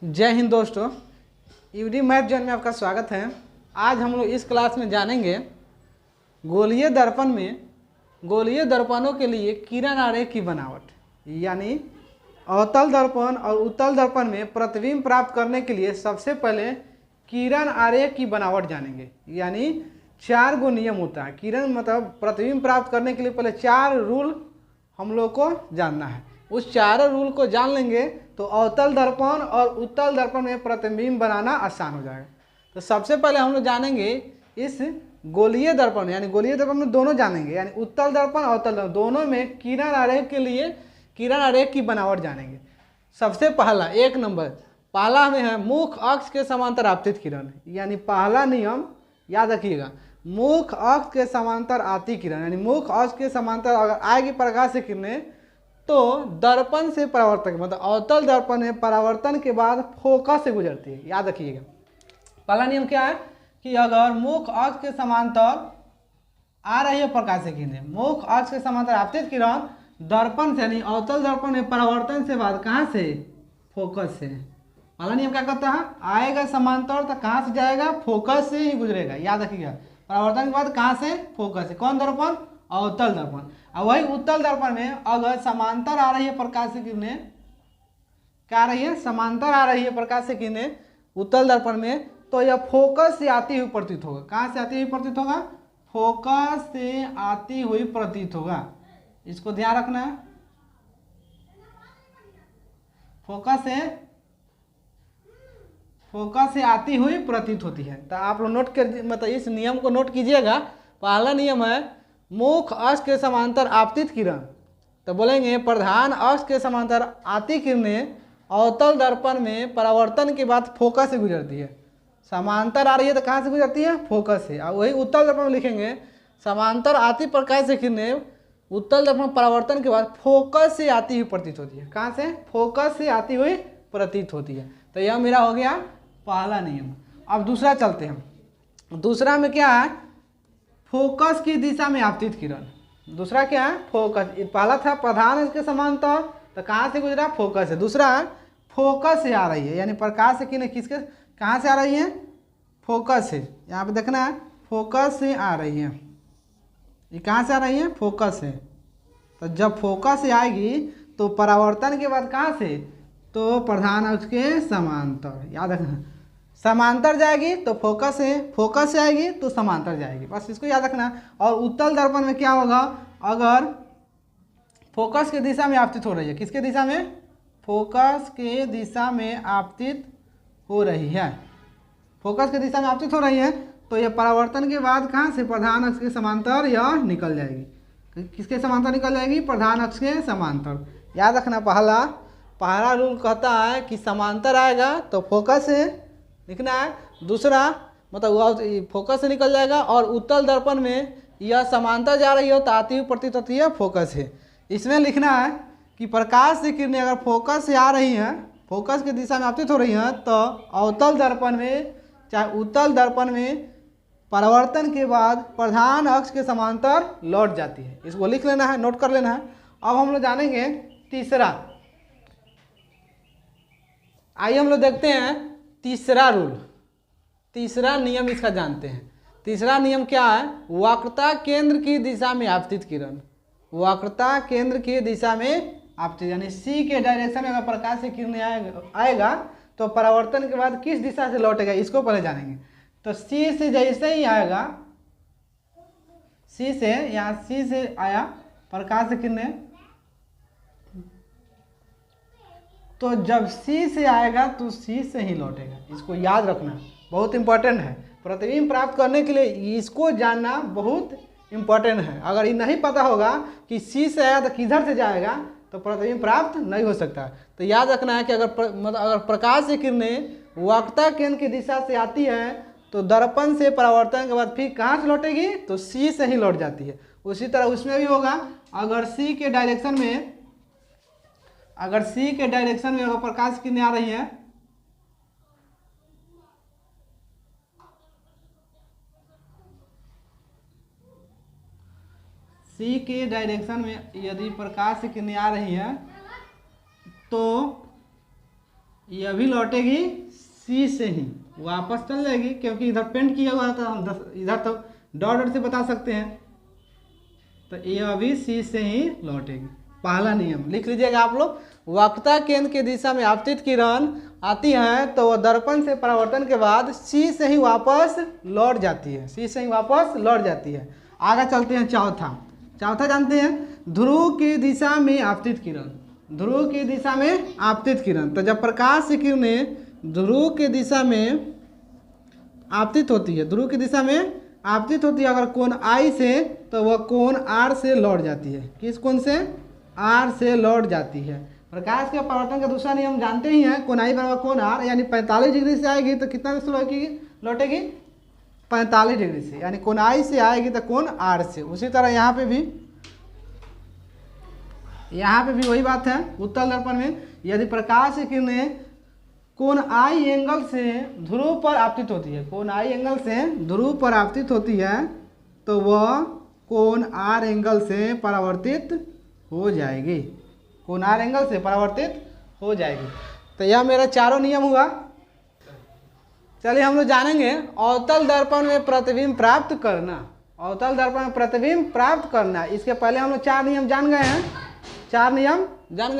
जय हिंद दोस्तों, UD math zone में आपका स्वागत है। आज हम लोग इस क्लास में जानेंगे गोलीय दर्पण में गोलीय दर्पणों के लिए किरण आरेख की बनावट, यानी अवतल दर्पण और उत्तल दर्पण में प्रतिबिंब प्राप्त करने के लिए सबसे पहले किरण आरेख की बनावट जानेंगे। यानी 4 गो नियम होता है। किरण मतलब प्रतिबिंब प्राप्त करने के लिए पहले 4 रूल हम लोग को जानना है। उस 4 रूल को जान लेंगे तो अवतल दर्पण और उत्तल दर्पण में प्रतिबिंब बनाना आसान हो जाएगा। तो सबसे पहले हम लोग जानेंगे इस गोलीय दर्पण, यानी गोलीय दर्पण में दोनों जानेंगे, यानी उत्तल दर्पण और अवतल दर्पण दोनों में किरण आरेख के लिए किरण आरेख की बनावट जानेंगे। सबसे पहला 1 नंबर पहला में है मुख्य अक्ष के समांतर आपतित किरण, यानी पहला नियम याद रखिएगा, मुख्य अक्ष के समांतर आती किरण, यानी मुख्य अक्ष के समांतर अगर आएगी प्रकाश से किरणें तो दर्पण से परावर्तन, मतलब अवतल दर्पण में परावर्तन के बाद फोकस से गुजरती है। याद रखिएगा पहला नियम क्या है कि अगर मुख्य अक्ष के समांतर आ रही है प्रकाश से किरणें, मुख्य अक्ष के समांतर आपतित किरण दर्पण से यानी अवतल दर्पण में परावर्तन से बाद कहाँ से, फोकस से। पहला नियम क्या कहता है, आएगा समांतर तो कहाँ से जाएगा, फोकस से ही गुजरेगा। याद रखिएगा परावर्तन के बाद कहाँ से, फोकस से। कौन दर्पण, अवतल दर्पण। और वही उत्तल दर्पण में अगर समांतर आ रही है प्रकाश से किरणें, क्या आ रही है, समांतर आ रही है प्रकाश से किरणें उत्तल दर्पण में, तो यह फोकस से आती हुई प्रतीत होगा। कहाँ से आती हुई प्रतीत होगा, फोकस से आती हुई प्रतीत होगा। इसको ध्यान रखना है, फोकस से आती हुई प्रतीत होती है। तो आप लोग नोट कर, मतलब इस नियम को नोट कीजिएगा। पहला नियम है मुख्य अक्ष के समांतर आपतित किरण, तो बोलेंगे प्रधान अक्ष के समांतर आती किरणें अवतल दर्पण में परावर्तन के बाद फोकस से गुजरती है। समांतर आ रही है तो कहाँ से गुजरती है, फोकस से। और वही उत्तल दर्पण में लिखेंगे समांतर आती प्रकाश से किरणें उत्तल दर्पण परावर्तन के बाद फोकस से आती हुई प्रतीत होती है। कहाँ से, फोकस से आती हुई प्रतीत होती है। तो यह मेरा हो गया पहला नियम। अब दूसरा चलते हैं। दूसरा में क्या है, फोकस की दिशा में आपतित किरण। दूसरा क्या है, फोकस। पहला था प्रधान अक्ष के समांतर, तो कहाँ से गुजरा, फोकस से। दूसरा है फोकस से आ रही है, यानी प्रकाश से किरणें किसके, कहाँ से आ रही है, फोकस से। यहाँ पे देखना है फोकस से आ रही है। ये कहाँ से आ रही है, फोकस से। तो जब फोकस से आएगी तो परावर्तन के बाद कहाँ से, तो प्रधान अक्ष के समांतर। याद रखना, समांतर जाएगी तो फोकस से आएगी तो समांतर जाएगी, बस इसको याद रखना। और उत्तल दर्पण में क्या होगा, अगर फोकस की दिशा में आपतित हो रही है, किसके दिशा में, फोकस के दिशा में आपतित हो रही है, फोकस की दिशा में आपतित हो रही है, तो यह परावर्तन के बाद कहाँ से, प्रधान अक्ष के समांतर यह निकल जाएगी। किसके समांतर निकल जाएगी, प्रधान अक्ष के समांतर। याद रखना पहला रूल कहता है कि समांतर आएगा तो फोकस से लिखना है। दूसरा मतलब वह फोकस से निकल जाएगा। और उत्तल दर्पण में यह समांतर जा रही हो तो आती हुई प्रतीत होती है, फोकस से। इसमें लिखना है कि प्रकाश की किरणें अगर फोकस से आ रही हैं, फोकस की दिशा में आपतित हो रही हैं, तो अवतल दर्पण में चाहे उत्तल दर्पण में परावर्तन के बाद प्रधान अक्ष के समांतर लौट जाती है। इसको लिख लेना है, नोट कर लेना है। अब हम लोग जानेंगे तीसरा। आइए हम लोग देखते हैं तीसरा रूल, तीसरा नियम इसका जानते हैं। तीसरा नियम क्या है, वक्रता केंद्र की दिशा में आपतित किरण। वक्रता केंद्र की दिशा में आपतित, यानी सी के डायरेक्शन में अगर प्रकाश से किरण आएगा तो परावर्तन के बाद किस दिशा से लौटेगा, इसको पहले जानेंगे। तो सी से जैसे ही आएगा, सी से, यहाँ सी से आया प्रकाश से किरणें, तो जब सी से आएगा तो सी से ही लौटेगा। इसको याद रखना, बहुत इंपॉर्टेंट है। प्रतिबिंब प्राप्त करने के लिए इसको जानना बहुत इंपॉर्टेंट है। अगर ये नहीं पता होगा कि सी से आया तो किधर से जाएगा तो प्रतिबिंब प्राप्त नहीं हो सकता। तो याद रखना है कि अगर प्रकाश की किरणें वक्रता केंद्र की दिशा से आती है तो दर्पण से परावर्तन के बाद फिर कहाँ से लौटेगी, तो सी से ही लौट जाती है। उसी तरह उसमें भी होगा, अगर सी के डायरेक्शन में अगर प्रकाश की किरणें आ रही है, सी के डायरेक्शन में यदि प्रकाश की किरणें आ रही है तो यह भी लौटेगी सी से ही, वापस चल जाएगी, क्योंकि इधर पेंट किया हुआ था, हम इधर तो डॉट डॉट से बता सकते हैं। तो यह भी सी से ही लौटेगी। पहला नियम लिख लीजिएगा आप लोग, वक्रता केंद्र की दिशा में आपतित किरण आती है तो वह दर्पण से परावर्तन के बाद सी से ही वापस लौट जाती है, सी से ही वापस लौट जाती है। आगे चलते हैं चौथा जानते हैं, ध्रुव की दिशा में आपतित किरण, ध्रुव की दिशा में आपतित किरण। तो जब प्रकाश की किरणें ध्रुव की दिशा में आपतित होती है, ध्रुव की दिशा में आपतित होती है अगर कोण आई से, तो वह कोण आर से लौट जाती है। किस कोण से? आर से लौट जाती है। प्रकाश के परावर्तन का दूसरा नियम जानते ही हैं, कोण आई बराबर कोण आर, यानी 45 डिग्री से आएगी तो कितना से लौटेगी? 45 डिग्री से, यानी कोण आई से आएगी तो कोण आर से। उसी तरह यहाँ पे भी वही बात है। उत्तल दर्पण में यदि प्रकाश की किरणें कोण आई एंगल से ध्रुव पर आपतित होती है, कोण आई एंगल से ध्रुव पर आपतित होती है, तो वह कोण आर एंगल से परावर्तित हो जाएगी, कोण आर एंगल से परावर्तित हो जाएगी। तो यह मेरा चारों नियम हुआ। चलिए हम लोग जानेंगे अवतल दर्पण में प्रतिबिंब प्राप्त करना। अवतल दर्पण में प्रतिबिंब प्राप्त करना, इसके पहले हम लोग 4 नियम जान गए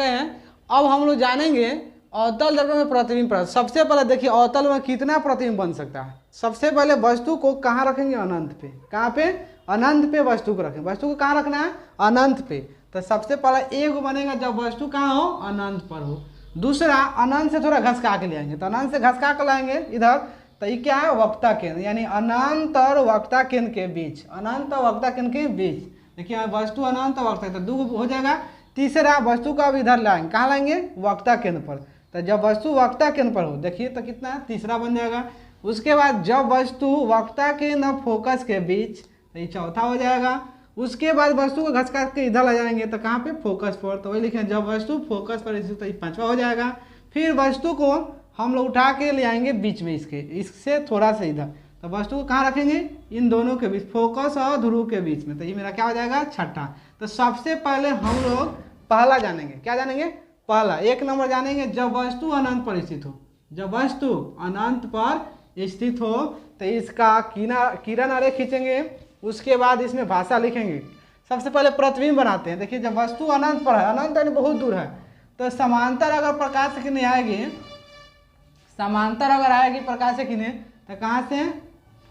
हैं। अब हम लोग जानेंगे अवतल दर्पण में प्रतिबिंब प्राप्त। सबसे पहले देखिए अवतल में कितना प्रतिबिंब बन सकता है। सबसे पहले वस्तु को कहाँ रखेंगे? अनंत पे। कहाँ पे? अनंत पे वस्तु को रखें। वस्तु को कहाँ रखना है? अनंत पे। तो सबसे पहला एक बनेगा जब वस्तु कहाँ हो? अनंत पर हो। दूसरा, अनंत से थोड़ा घसका के ले आएंगे, तो अनंत से घसका के लाएंगे इधर, तो ये क्या है? वक्रता केंद्र, यानी अनंत और वक्रता केंद्र के बीच, अनंत और वक्रता केंद्र के बीच। देखिए वस्तु अनंत और वक्रता, तो 2 हो जाएगा। तीसरा, वस्तु को अब इधर लाएंगे, कहाँ लाएंगे? वक्रता केंद्र पर। तो जब वस्तु वक्रता केंद्र पर हो, देखिए तो कितना? तीसरा बन जाएगा। उसके बाद जब वस्तु वक्रता केंद्र और फोकस के बीच, तो ये चौथा हो जाएगा। उसके बाद वस्तु को घसका के इधर ले जाएंगे, तो कहाँ पे? फोकस पर। तो वही लिखें, जब वस्तु फोकस पर, तो ये 5वां हो जाएगा। फिर वस्तु को हम लोग उठा के ले आएंगे बीच में, इससे थोड़ा सा इधर, तो वस्तु को कहाँ रखेंगे? इन दोनों के बीच, फोकस और ध्रुव के बीच में। तो ये मेरा क्या हो जाएगा? छठा। तो सबसे पहले हम लोग पहला जानेंगे। क्या जानेंगे? पहला 1 नंबर जानेंगे, जब वस्तु अनंत पर स्थित हो। जब वस्तु अनंत पर स्थित हो तो इसका किरण आरेख खींचेंगे। उसके बाद इसमें भाषा लिखेंगे। सबसे पहले प्रतिबिंब बनाते हैं। देखिए जब वस्तु अनंत पर है, अनंत यानी बहुत दूर है, तो समांतर अगर प्रकाश की किरणें आएगी, समांतर अगर आएगी प्रकाश की किरणें, तो कहाँ से?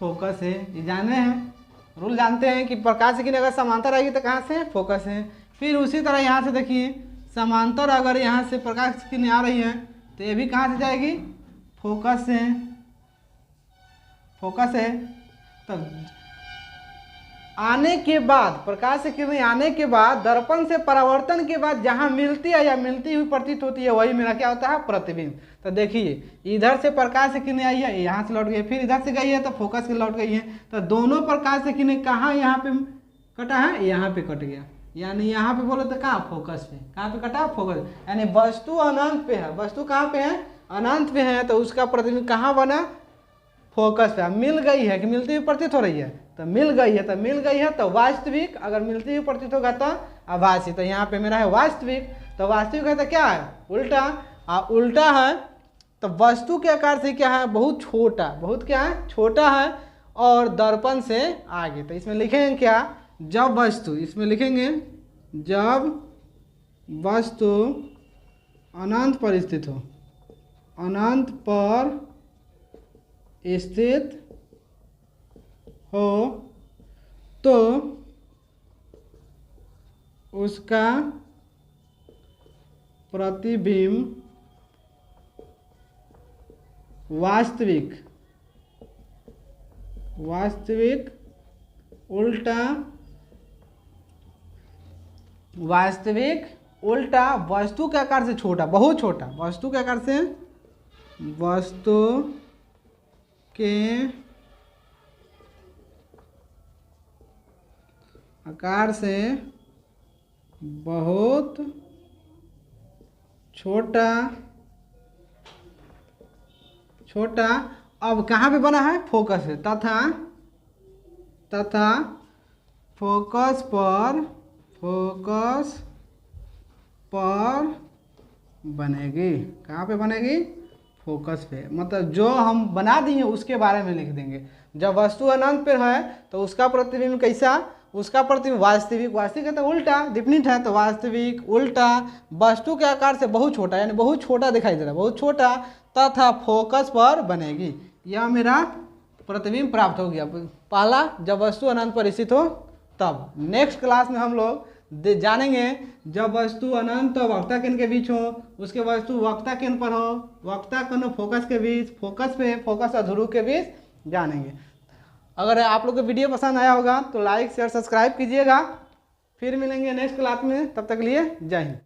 फोकस है। ये जाने हैं, रूल जानते हैं कि प्रकाश की किरणें अगर समांतर आएगी तो कहाँ से? फोकस है। फिर उसी तरह यहाँ से देखिए, समांतर अगर यहाँ से प्रकाश की किरणें आ रही है तो ये भी कहाँ से जाएगी? फोकस से। फोकस है। तब आने के बाद, प्रकाश की किरणें आने के बाद, दर्पण से परावर्तन के बाद जहाँ मिलती है या मिलती हुई प्रतीत होती है, वही मेरा क्या होता है? प्रतिबिंब। तो देखिए इधर से प्रकाश की किरणें आई है, यहाँ से लौट गई, फिर इधर से गई है तो फोकस की लौट गई है। तो दोनों प्रकाश की किरणें कहाँ यहाँ पे कटा है? यहाँ पे कट गया, यानी यहाँ पे बोले तो कहाँ? फोकस पे। कहाँ पे कटा? फोकस। यानी वस्तु अनंत पे है, वस्तु कहाँ पे है? अनंत पे है, तो उसका प्रतिबिंब कहाँ बना? फोकस पे। मिल गई है कि मिलती हुई प्रतीत हो रही है? तो मिल गई है, तो मिल गई है तो वास्तविक, अगर मिलती हुई प्रतीत होगा तो आभासी। तो यहाँ पे मेरा है वास्तविक। तो वास्तविक है तो क्या है? उल्टा। उल्टा है तो वस्तु के आकार से क्या है? बहुत छोटा, बहुत क्या है? छोटा है और दर्पण से आगे। तो इसमें लिखेंगे क्या? जब वस्तु, इसमें लिखेंगे जब वस्तु अनंत पर स्थित हो, अनंत पर स्थित हो तो उसका प्रतिबिंब वास्तविक, उल्टा, वास्तविक उल्टा वस्तु के आकार से छोटा, बहुत छोटा, वस्तु के आकार से, वस्तु के आकार से बहुत छोटा, छोटा। अब कहाँ पे बना है? फोकस है। तथा फोकस पर बनेगी। कहाँ पे बनेगी? फोकस पे, मतलब जो हम बना दिए उसके बारे में लिख देंगे। जब वस्तु अनंत पे है तो उसका प्रतिबिंब कैसा, उसका प्रतिबिंब वास्तविक, वास्तविक है तो उल्टा, डिफिनिट है तो वास्तविक, उल्टा, वस्तु के आकार से बहुत छोटा, यानी बहुत छोटा दिखाई दे रहा है, बहुत छोटा, तथा फोकस पर बनेगी। यह मेरा प्रतिबिंब प्राप्त हो गया। पहला जब वस्तु अनंत पर स्थित हो तब। नेक्स्ट क्लास में हम लोग जानेंगे जब वस्तु अनंत और वक्रता केंद्र के बीच हो, उसके वस्तु वक्रता केंद्र पर हो, वक्रता केंद्र और फोकस के बीच, फोकस पे, फोकस और ध्रुव के बीच जानेंगे। अगर आप लोग को वीडियो पसंद आया होगा तो लाइक शेयर सब्सक्राइब कीजिएगा। फिर मिलेंगे नेक्स्ट क्लास में, तब तक के लिए जय हिंद।